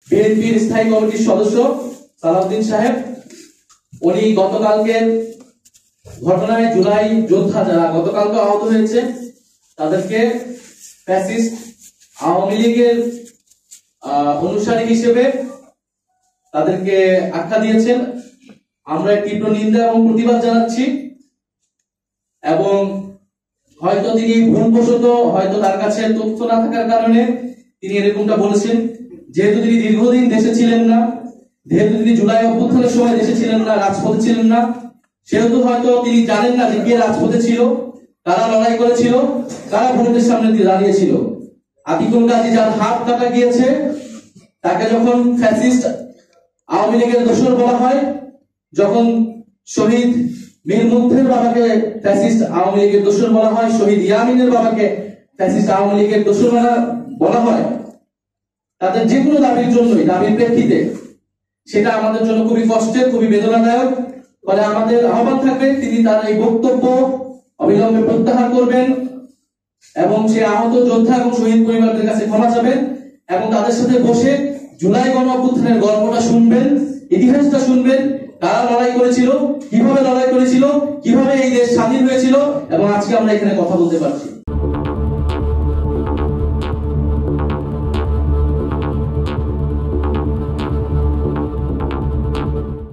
বিএনপির স্থায়ী কমিটির সদস্য সালাউদ্দিন সাহেব, উনি গতকালকের ঘটনায় জুলাই যোদ্ধা যারা গতকালকে আহত হয়েছে তাদেরকে ফ্যাসিস্ট আওয়ামী লীগের অনুসারী হিসেবে তাদেরকে আখ্যা দিয়েছেন। আমরা তীব্র নিন্দা এবং প্রতিবাদ জানাচ্ছি, এবং হয়তো তিনি ভুলবশত, হয়তো তার কাছে তথ্য না থাকার কারণে তিনি এরকমটা বলেছেন। যেহেতু তিনি দীর্ঘদিন দেশে ছিলেন না, যেহেতু তিনি জুলাই অভ্যুত্থানের সময় দেশে ছিলেন না, রাজপথে ছিলেন না, সেহেতু হয়তো তিনি জানেন না যে কে রাজপথে ছিল, কারা লড়াই করেছিল, কারা ভোটের সামনে দাঁড়িয়েছিল। আতিকুল গাজী যার হাত কাটা গিয়েছে, তাকে যখন ফ্যাসিস্ট আওয়ামী লীগের দোসর বলা হয়, যখন শহীদ মীর মুগ্ধের বাবাকে ফ্যাসিস্ট আওয়ামী লীগের দোসর বলা হয়, শহীদ ইয়ামিনের বাবাকে ফ্যাসিস্ট আওয়ামী লীগের দোসর বলা হয়, তাদের যে কোনো দাবির জন্যই, দাবির প্রেক্ষিতে, সেটা আমাদের জন্য খুবই কষ্টের, খুবই বেদনাদায়ক। ফলে আমাদের আহ্বান থাকবে তিনি তার এই বক্তব্য অবিলম্বে প্রত্যাহার করবেন এবং সে আহত যোদ্ধা এবং শহীদ পরিবারদের কাছে ক্ষমা চাবেন এবং তাদের সাথে বসে জুলাই গণ অভ্যুত্থানের গল্পটা শুনবেন, ইতিহাসটা শুনবেন, কারা লড়াই করেছিল, কিভাবে লড়াই করেছিল, কিভাবে এই দেশ স্বাধীন হয়েছিল, এবং আজকে আমরা এখানে কথা বলতে পারছি।